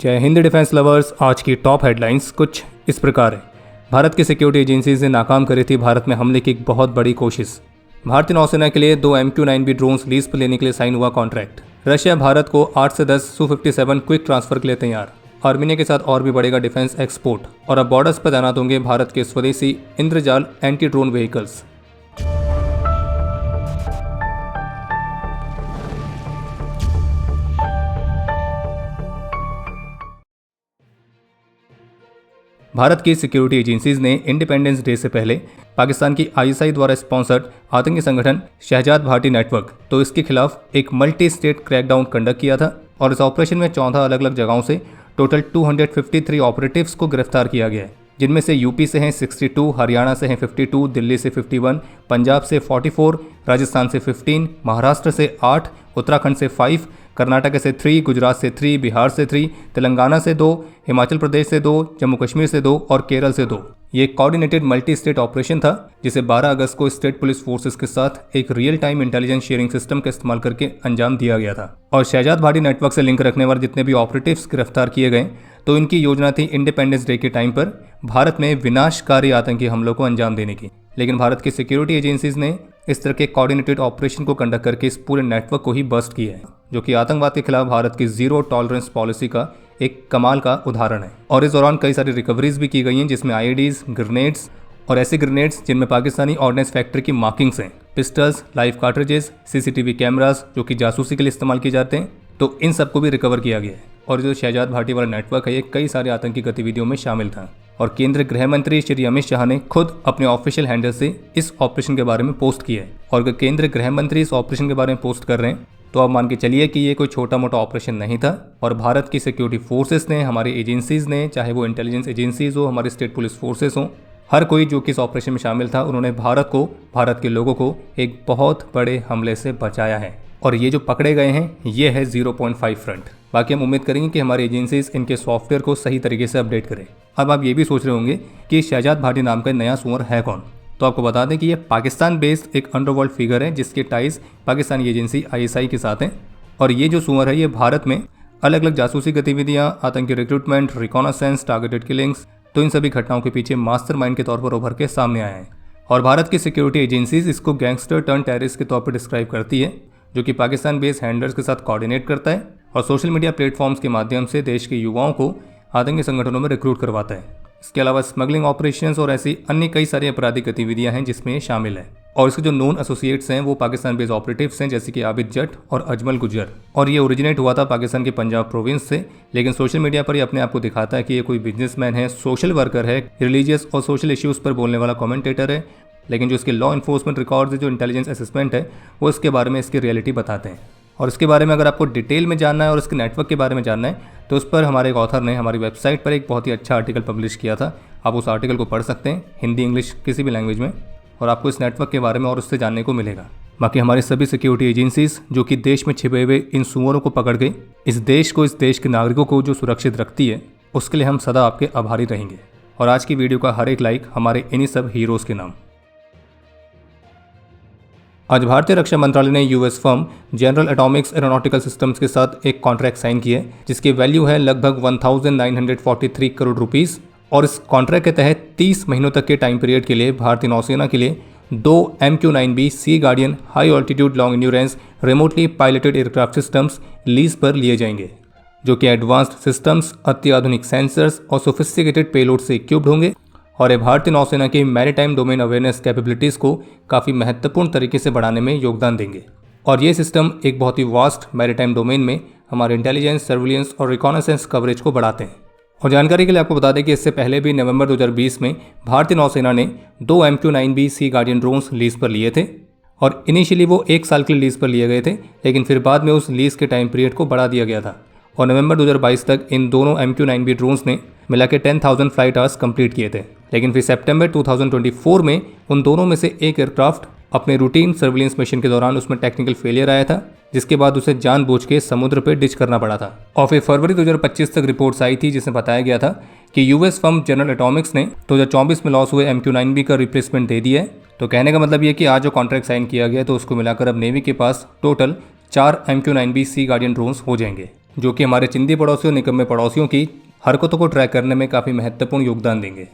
जय Hind defence lovers. आज की टॉप हेडलाइंस कुछ इस प्रकार है। भारत की सिक्योरिटी एजेंसीज ने नाकाम करी थी भारत में हमले की एक बहुत बड़ी कोशिश। भारतीय नौसेना के लिए 2 MQ-9B ड्रोन्स लीज पर लेने के लिए साइन हुआ कॉन्ट्रैक्ट। रशिया भारत को 8 से 10 Su-57 क्विक ट्रांसफर के लिए तैयार। आर्मीनिया के साथ और भी बढ़ेगा डिफेंस एक्सपोर्ट। और अब बॉर्डर्स पर तैनात होंगे भारत के स्वदेशी इंद्रजाल एंटी ड्रोन व्हीकल्स। भारत की सिक्योरिटी एजेंसीज ने इंडिपेंडेंस डे से पहले पाकिस्तान की ISI द्वारा स्पॉन्सर्ड आतंकी संगठन शहजाद भाटी नेटवर्क तो इसके खिलाफ एक मल्टी स्टेट क्रैकडाउन कंडक्ट किया था और इस ऑपरेशन में 14 अलग अलग जगहों से टोटल 253 ऑपरेटिव्स को गिरफ्तार किया गया है, जिनमें से यूपी से हैं 62, हरियाणा से हैं 52, दिल्ली से 51, पंजाब से 44, राजस्थान से 15, महाराष्ट्र से 8, उत्तराखंड से 5, कर्नाटक से 3, गुजरात से 3, बिहार से 3, तेलंगाना से 2, हिमाचल प्रदेश से 2, जम्मू कश्मीर से 2 और केरल से 2। ये कोऑर्डिनेटेड मल्टी स्टेट ऑपरेशन था जिसे 12 अगस्त को स्टेट पुलिस फोर्सेस के साथ एक real time intelligence sharing system का इस्तेमाल करके अंजाम दिया गया था। और शहजाद भाटी नेटवर्क से लिंक रखने वाले जितने भी ऑपरेटिव्स गिरफ्तार किए गए तो इनकी योजना थी इंडिपेंडेंस डे के टाइम पर भारत में विनाशकारी आतंकी हमलों को अंजाम देने की। लेकिन भारत की सिक्योरिटी एजेंसीज ने इस तरह के कोऑर्डिनेटेड ऑपरेशन को कंडक्ट करके इस पूरे नेटवर्क को ही बस्ट किया है, जो कि आतंकवाद के खिलाफ भारत की जीरो टॉलरेंस पॉलिसी का एक कमाल का उदाहरण है। और इस दौरान कई सारी रिकवरीज भी की गई हैं, जिसमें IEDs, ग्रेनेड्स और ऐसे ग्रेनेड्स जिनमें पाकिस्तानी ऑर्डिनेंस फैक्ट्री की मार्किंग्स हैं, pistols, live cartridges, CCTV cameras जो कि जासूसी के लिए इस्तेमाल किए जाते हैं, तो इन सबको भी रिकवर किया गया है। और जो शहजाद भाटी वाला नेटवर्क है ये कई सारे आतंकी गतिविधियों में शामिल था। और केंद्रीय गृह मंत्री श्री अमित शाह ने खुद अपने ऑफिशियल हैंडल से इस ऑपरेशन के बारे में पोस्ट किया है। और अगर केंद्रीय गृह मंत्री इस ऑपरेशन के बारे में पोस्ट कर रहे हैं तो आप मान के चलिए कि ये कोई छोटा मोटा ऑपरेशन नहीं था। और भारत की सिक्योरिटी फोर्सेस ने, हमारी एजेंसीज ने, चाहे वो इंटेलिजेंस एजेंसीज हो, हमारी स्टेट पुलिस फोर्सेस हो, हर कोई जो कि इस ऑपरेशन में शामिल था, उन्होंने भारत को, भारत के लोगों को एक बहुत बड़े हमले से बचाया है। और ये जो पकड़े गए हैं ये है 0.5 फ्रंट। बाकी हम उम्मीद करेंगे कि हमारी एजेंसीज इनके सॉफ्टवेयर को सही तरीके से अपडेट करें। अब आप ये भी सोच रहे होंगे कि शहजाद भाटी नाम का नया सुअर है कौन, तो आपको बता दें कि ये पाकिस्तान बेस्ड एक अंडरवर्ल्ड फिगर है जिसके टाइज पाकिस्तानी एजेंसी ISI के साथ हैं। और ये जो सुअर है ये भारत में अलग अलग जासूसी गतिविधियां, आतंकी रिक्रूटमेंट, रिकॉनासेंस, टारगेटेड किलिंग्स, तो इन सभी घटनाओं के पीछे मास्टरमाइंड के तौर पर उभर के सामने आया है। और भारत की सिक्योरिटी एजेंसीज इसको गैंगस्टर टर्न टेररिस्ट के तौर पर डिस्क्राइब करती है, जो कि पाकिस्तान बेस्ड हैंडलर्स के साथ कोऑर्डिनेट करता है और सोशल मीडिया प्लेटफॉर्म्स के माध्यम से देश के युवाओं को आतंकी संगठनों में रिक्रूट करवाता है। इसके अलावा स्मगलिंग ऑपरेशंस और ऐसी अन्य कई सारी आपराधिक गतिविधियां हैं जिसमें ये शामिल है। और इसके जो नोन एसोसिएट्स हैं वो पाकिस्तान बेस्ड ऑपरेटिव्स हैं, जैसे कि आबिद जट और अजमल गुजर। और ये ओरिजिनेट हुआ था पाकिस्तान के पंजाब प्रोविंस से, लेकिन सोशल मीडिया पर ये अपने आप को दिखाता है कि ये कोई बिजनेसमैन है, सोशल वर्कर है, रिलीजियस और सोशल इश्यूज पर बोलने वाला कमेंटेटर है। लेकिन जो इसके लॉ इन्फोर्समेंट रिकॉर्ड्स, जो इंटेलिजेंस असेसमेंट है, वो इसके बारे में इसकी रियलिटी बताते हैं। और इसके बारे में अगर आपको डिटेल में जानना है और इसके नेटवर्क के बारे में जानना है तो उस पर हमारे एक ऑथर ने हमारी वेबसाइट पर एक बहुत ही अच्छा आर्टिकल पब्लिश किया था। आप उस आर्टिकल को पढ़ सकते हैं, हिंदी इंग्लिश किसी भी लैंग्वेज में, और आपको इस नेटवर्क के बारे में और उससे जानने को मिलेगा। बाकी हमारी सभी सिक्योरिटी एजेंसीज जो कि देश में छिपे हुए इन सुअरों को पकड़ के इस देश के नागरिकों को जो सुरक्षित रखती है, उसके लिए हम सदा आपके आभारी रहेंगे। और आज की वीडियो का हर एक लाइक हमारे इन्हीं सब हीरोज़ के नाम। आज भारतीय रक्षा मंत्रालय ने US firm general Atomics aeronautical systems के साथ एक कॉन्ट्रैक्ट साइन किया है जिसकी वैल्यू है लगभग 1943 करोड़ रुपीस। और इस कॉन्ट्रैक्ट के तहत 30 महीनों तक के टाइम पीरियड के लिए भारतीय नौसेना के लिए 2 MQ-9B Sea Guardian high altitude long endurance remotely piloted aircraft systems lease पर लिए जाएंगे, जो कि एडवांस्ड सिस्टम्स, अत्याधुनिक सेंसर्स और सोफिस्टिकेटेड पेलोड से इक्विप्ड होंगे। और ये भारतीय नौसेना की मैरीटाइम डोमेन अवेयरनेस कैपेबिलिटीज़ को काफ़ी महत्वपूर्ण तरीके से बढ़ाने में योगदान देंगे। और ये सिस्टम एक बहुत ही वास्ट मैरीटाइम डोमेन में हमारे इंटेलिजेंस, सर्विलियंस और रिकॉनेसेंस कवरेज को बढ़ाते हैं। और जानकारी के लिए आपको बता दें कि इससे पहले भी नवंबर 2020 में भारतीय नौसेना ने 2 MQ-9B Sea guardian drones lease पर लिए थे। और इनिशियली वो 1 साल के लिए लीज पर लिए गए थे, लेकिन फिर बाद में उस लीज के टाइम पीरियड को बढ़ा दिया गया था। और नवंबर 2022 तक इन दोनों MQ-9B ड्रोन्स ने मिला के 10,000 फ्लाइट आवर्स कंप्लीट किए थे। लेकिन फिर सितंबर 2024 में उन दोनों में से एक एयरक्राफ्ट अपने रूटीन सर्विलेंस मिशन के दौरान उसमें टेक्निकल फेलियर आया था, जिसके बाद उसे जानबूझ के समुद्र पर डिच करना पड़ा था। और फिर फरवरी 2025 तक रिपोर्ट्स आई थी जिसमें बताया गया था कि US फर्म जनरल एटॉमिक्स ने 2024 में लॉस हुए MQ-9B का रिप्लेसमेंट दे दिया है। तो कहने का मतलब ये कि आज जो कॉन्ट्रैक्ट साइन किया गया तो उसको मिलाकर अब नेवी के पास total 4 MQ-9B Sea guardian drones हो जाएंगे। जो कि हमारे चिंदी पड़ोसियों निकम्मे पड़ोसियों की हरकतों को ट्रैक करने में काफ़ी महत्वपूर्ण योगदान देंगे।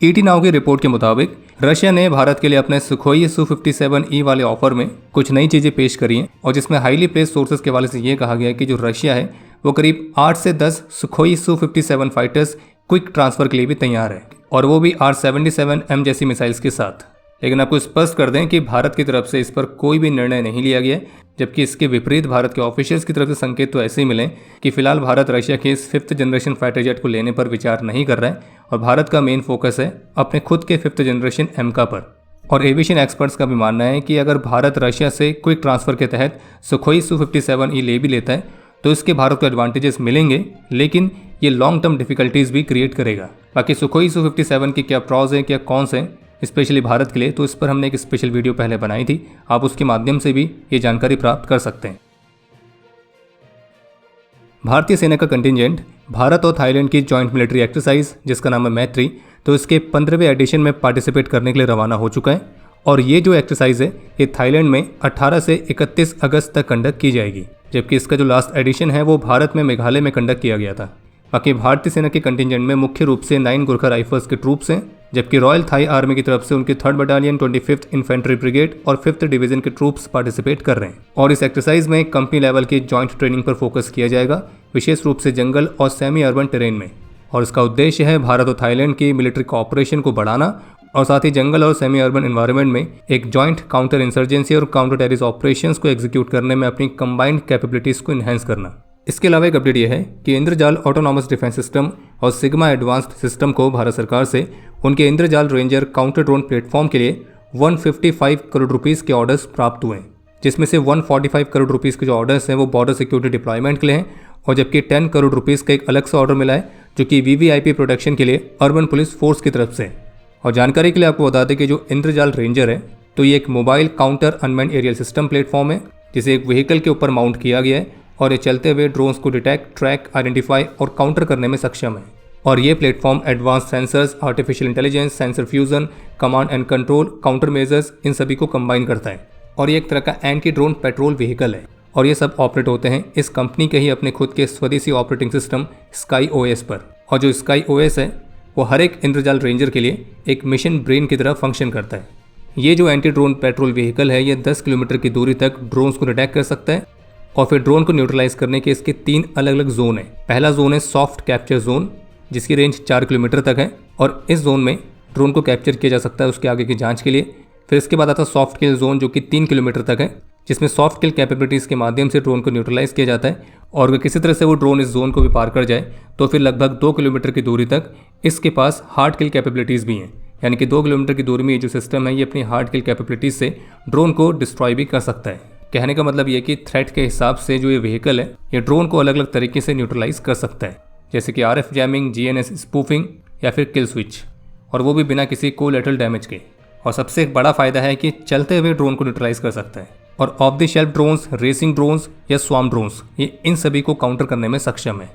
ईटी नाउ की रिपोर्ट के मुताबिक रशिया ने भारत के लिए अपने सुखोई Su-57E वाले ऑफर में कुछ नई चीज़ें पेश करी हैं, और जिसमें हाईली प्लेस्ड सोर्सेज के हवाले से ये कहा गया है कि जो रशिया है वो करीब 8 से 10 Sukhoi Su-57 fighters quick transfer के लिए भी तैयार है, और वो भी R-77M जैसी मिसाइल्स के साथ। लेकिन आपको स्पष्ट कर दें कि भारत की तरफ से इस पर कोई भी निर्णय नहीं लिया गया, जबकि इसके विपरीत भारत के ऑफिशियल्स की तरफ से संकेत तो ऐसे ही मिले कि फिलहाल भारत रशिया के इस 5th जनरेशन फाइटर जेट को लेने पर विचार नहीं कर रहा है, और भारत का मेन फोकस है अपने खुद के 5th जनरेशन एमका पर। और एविएशन एक्सपर्ट्स का भी मानना है कि अगर भारत रशिया से क्विक ट्रांसफर के तहत सुखोई Su-57E ले भी लेता है तो इसके भारत को एडवांटेजेस मिलेंगे, लेकिन ये लॉन्ग टर्म डिफिकल्टीज भी क्रिएट करेगा। बाकी सुखोई Su-57 की क्या प्रॉज है, क्या कॉन्स हैं स्पेशली भारत के लिए, तो इस पर हमने एक स्पेशल वीडियो पहले बनाई थी, आप उसके माध्यम से भी ये जानकारी प्राप्त कर सकते हैं। भारतीय सेना का कंटिंजेंट भारत और थाईलैंड की जॉइंट मिलिट्री एक्सरसाइज जिसका नाम है मैत्री, तो इसके 15वें एडिशन में पार्टिसिपेट करने के लिए रवाना हो चुका है। और ये जो एक्सरसाइज है ये थाईलैंड में 18 से 31 अगस्त तक कंडक्ट की जाएगी, जबकि इसका जो लास्ट एडिशन है वो भारत में मेघालय में कंडक्ट किया गया था। बाकी भारतीय सेना के कंटिंजेंट में मुख्य रूप से 9 गोरखा राइफल्स के ट्रूप्स हैं, जबकि रॉयल थाई आर्मी की तरफ से उनकी 3rd battalion 25th infantry brigade और 5th डिवीजन के ट्रूप्स पार्टिसिपेट कर रहे हैं। और इस एक्सरसाइज में कंपनी लेवल की जॉइंट ट्रेनिंग पर फोकस किया जाएगा, विशेष रूप से जंगल और सेमी अर्बन टेरेन में। और इसका उद्देश्य है भारत और थाईलैंड की मिलिट्री कोऑपरेशन को बढ़ाना, और साथ ही जंगल और सेमी अर्बन एनवायरनमेंट में एक जॉइंट काउंटर इंसर्जेंसी और काउंटर टेररिस्ट ऑपरेशंस को एग्जीक्यूट करने में अपनी कंबाइंड कैपेबिलिटीज को इन्हेंस करना। इसके अलावा एक अपडेट यह है कि इंद्रजाल ऑटोनॉमस डिफेंस सिस्टम और सिग्मा एडवांस्ड सिस्टम को भारत सरकार से उनके इंद्रजाल रेंजर काउंटर ड्रोन प्लेटफॉर्म के लिए 155 करोड़ रुपीस के ऑर्डर्स प्राप्त हुए हैं, जिसमें से 145 करोड़ रुपीस के जो ऑर्डर्स हैं वो बॉर्डर सिक्योरिटी डिप्लॉयमेंट के लिए हैं, और जबकि 10 करोड़ रुपीस का एक अलग से ऑर्डर मिला है जो कि VVIP प्रोटेक्शन के लिए अर्बन पुलिस फोर्स की तरफ से। और जानकारी के लिए आपको बता दें कि जो इंद्रजाल रेंजर है तो ये एक mobile counter unmanned aerial system platform है, जिसे एक व्हीकल के ऊपर माउंट किया गया है, और ये चलते हुए ड्रोन्स को डिटेक्ट, ट्रैक, आइडेंटिफाई और काउंटर करने में सक्षम है। और ये platform advance sensors, artificial intelligence, sensor fusion, command and control, counter measures, इन सभी को कंबाइन करता है। और ये एक तरह का एंटी ड्रोन पेट्रोल व्हीकल है, और ये सब ऑपरेट होते हैं इस कंपनी के ही अपने खुद के स्वदेशी ऑपरेटिंग सिस्टम स्काई OS पर। और जो स्काई OS है वो हर एक इंद्रजाल रेंजर के लिए एक मिशन ब्रेन की तरह फंक्शन करता है। ये जो एंटी ड्रोन पेट्रोल व्हीकल है ये 10 किलोमीटर की दूरी तक ड्रोन्स को डिटेक्ट कर सकता है, और फिर ड्रोन को न्यूट्रलाइज करने के इसके 3 अलग अलग जोन है। पहला जोन है सॉफ्ट कैप्चर जोन, जिसकी रेंज 4 किलोमीटर तक है, और इस जोन में ड्रोन को कैप्चर किया जा सकता है उसके आगे की जांच के लिए। फिर इसके बाद आता है सॉफ्ट किल जोन जो कि 3 किलोमीटर तक है, जिसमें सॉफ्ट किल कैपेबिलिटीज़ के माध्यम से ड्रोन को न्यूट्रलाइज किया जाता है, और अगर किसी तरह से वो ड्रोन इस जोन को भी पार कर जाए तो फिर लगभग 2 किलोमीटर की दूरी तक इसके पास हार्ड किल कैपेबिलिटीज़ भी हैं। यानी कि 2 किलोमीटर की दूरी में ये जो सिस्टम है ये अपनी हार्ड किल कैपेबिलिटीज़ से ड्रोन को डिस्ट्रॉय भी कर सकता है। कहने का मतलब ये कि थ्रेट के हिसाब से जो ये व्हीकल है ये ड्रोन को अलग अलग तरीके से न्यूट्रलाइज कर सकता है, जैसे कि RF जैमिंग, GNS स्पूफिंग या फिर किल स्विच, और वो भी बिना किसी कोलैटरल डैमेज के। और सबसे एक बड़ा फायदा है कि चलते हुए ड्रोन को न्यूट्रलाइज कर सकता है, और of the shelf drones, racing drones या स्वाम ड्रोन्स ये इन सभी को काउंटर करने में सक्षम है।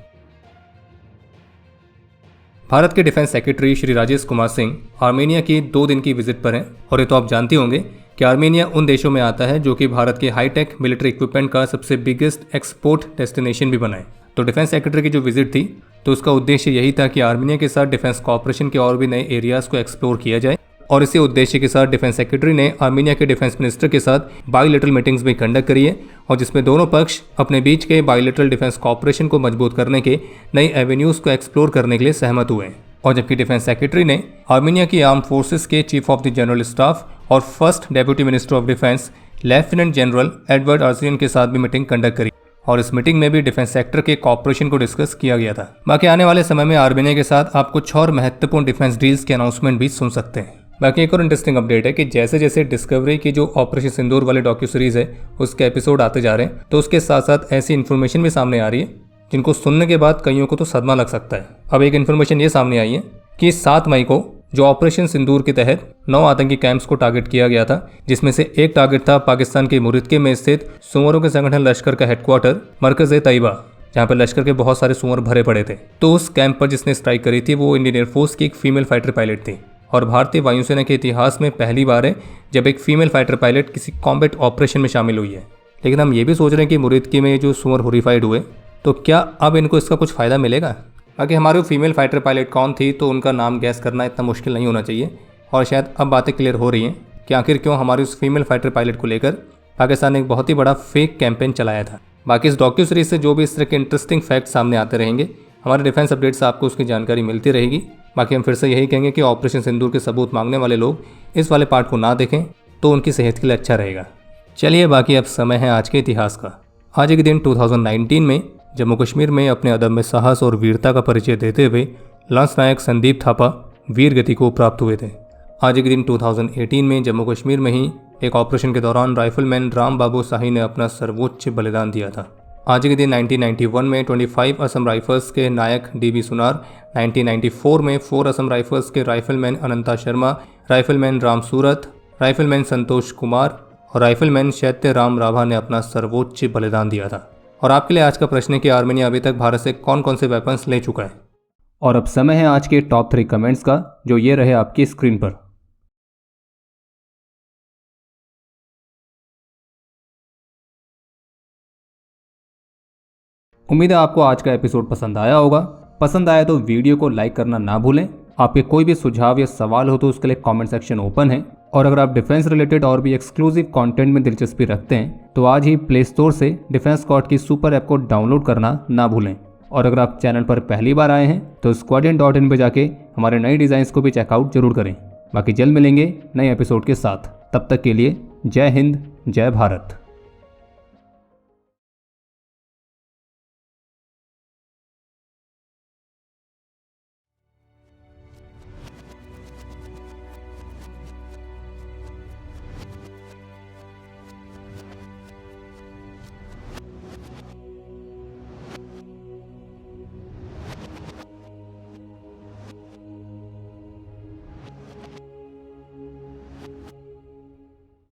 भारत के defence secretary Shri Rajesh Kumar Singh Armenia की 2 दिन की विजिट पर हैं, और ये तो आप जानते होंगे कि आर्मेनिया उन देशों में आता है जो कि भारत के हाईटेक मिलिट्री इक्विपमेंट का सबसे बिगेस्ट एक्सपोर्ट डेस्टिनेशन भी बना है। तो डिफेंस सेक्रेटरी की जो विजिट थी तो उसका उद्देश्य यही था कि आर्मेनिया के साथ डिफेंस कॉपरेशन के और भी नए एरियाज को एक्सप्लोर किया जाए, और इसी उद्देश्य के साथ डिफेंस सेक्रेटरी ने आर्मेनिया के डिफेंस मिनिस्टर के साथ बायलैटरल मीटिंग्स भी कंडक्ट करी है, और जिसमें दोनों पक्ष अपने बीच के बायलैटरल डिफेंस कॉपरेशन को मजबूत करने के नई एवेन्यूज को एक्सप्लोर करने के लिए सहमत हुए। और जबकि डिफेंस सेक्रेटरी ने आर्मेनिया की आर्म फोर्सेस के chief of the general staff और first deputy minister of defence lieutenant general Edward आर्सियन के साथ भी मीटिंग कंडक्ट करी, और इस मीटिंग में भी डिफेंस सेक्टर के कॉपरेशन को डिस्कस किया गया था। बाकी आने वाले समय में आर्मेनिया के साथ आप कुछ और महत्वपूर्ण डिफेंस डील्स के अनाउंसमेंट भी सुन सकते हैं। बाकी एक और इंटरेस्टिंग अपडेट है कि जैसे जैसे डिस्कवरी की जो ऑपरेशन सिंदूर वाले डॉक्यू सीरीज है उसके एपिसोड आते जा रहे हैं, तो उसके साथ साथ ऐसी इन्फॉर्मेशन भी सामने आ रही है जिनको सुनने के बाद कईयों को तो सदमा लग सकता है। अब एक इन्फॉर्मेशन ये सामने आई है कि 7 मई को जो ऑपरेशन सिंदूर के तहत 9 आतंकी कैंप्स को टारगेट किया गया था, जिसमें से एक टारगेट था पाकिस्तान के मुरिदके में स्थित सुअरों के संगठन लश्कर का हेडक्वार्टर मरकज़-ए-तैयबा, जहाँ पर लश्कर के बहुत सारे सुअर भरे पड़े थे। तो उस कैंप पर जिसने स्ट्राइक करी थी वो इंडियन एयरफोर्स की एक फीमेल फाइटर पायलट थी, और भारतीय वायुसेना के इतिहास में पहली बार है जब एक फीमेल फाइटर पायलट किसी कॉम्बैट ऑपरेशन में शामिल हुई है। लेकिन हम ये भी सोच रहे हैं कि मुरीदकी में ये जो सुअर हॉरिफाइड हुए तो क्या अब इनको इसका कुछ फ़ायदा मिलेगा। बाकी हमारी फीमेल फाइटर पायलट कौन थी तो उनका नाम गैस करना इतना मुश्किल नहीं होना चाहिए, और शायद अब बातें क्लियर हो रही हैं कि आखिर क्यों हमारी उस फीमेल फाइटर पायलट को लेकर पाकिस्तान ने एक बहुत ही बड़ा फेक कैंपेन चलाया था। बाकी इस डॉक्यू सीरीज से जो भी इस तरह के इंटरेस्टिंग फैक्ट सामने आते रहेंगे, हमारे डिफेंस अपडेट से आपको उसकी जानकारी मिलती रहेगी। बाकी हम फिर से यही कहेंगे कि ऑपरेशन सिंदूर के सबूत मांगने वाले लोग इस वाले पार्ट को ना देखें तो उनकी सेहत के लिए अच्छा रहेगा। चलिए बाकी अब समय है आज के इतिहास का। आज के दिन 2019 में जम्मू कश्मीर में अपने अदम्य साहस और वीरता का परिचय देते हुए लांस नायक संदीप थापा वीर गति को प्राप्त हुए थे। आज के दिन 2018 में जम्मू कश्मीर में ही एक ऑपरेशन के दौरान राइफलमैन राम बाबू शाही ने अपना सर्वोच्च बलिदान दिया था। आज के दिन 1991 में 25 असम राइफल्स के नायक डीबी सुनार, 1994 में 4 असम राइफल्स के राइफलमैन अनंता शर्मा, राइफलमैन राम सूरत, राइफलमैन संतोष कुमार और राइफलमैन शैत्य राम राभा ने अपना सर्वोच्च बलिदान दिया था। और आपके लिए आज का प्रश्न है कि आर्मेनिया अभी तक भारत से कौन कौन से वेपन्स ले चुका है। और अब समय है आज के टॉप 3 कमेंट्स का, जो ये रहे आपकी स्क्रीन पर। उम्मीद है आपको आज का एपिसोड पसंद आया होगा। पसंद आया तो वीडियो को लाइक करना ना भूलें। आपके कोई भी सुझाव या सवाल हो तो उसके लिए कमेंट सेक्शन ओपन है। और अगर आप डिफेंस रिलेटेड और भी एक्सक्लूसिव कंटेंट में दिलचस्पी रखते हैं तो आज ही प्ले स्टोर से डिफेंस स्क्वाड की सुपर ऐप को डाउनलोड करना ना भूलें। और अगर आप चैनल पर पहली बार आए हैं तो squadron.in पे जाके हमारे नए डिज़ाइंस को भी चेकआउट जरूर करें। बाकी जल्द मिलेंगे नए एपिसोड के साथ, तब तक के लिए जय हिंद, जय भारत।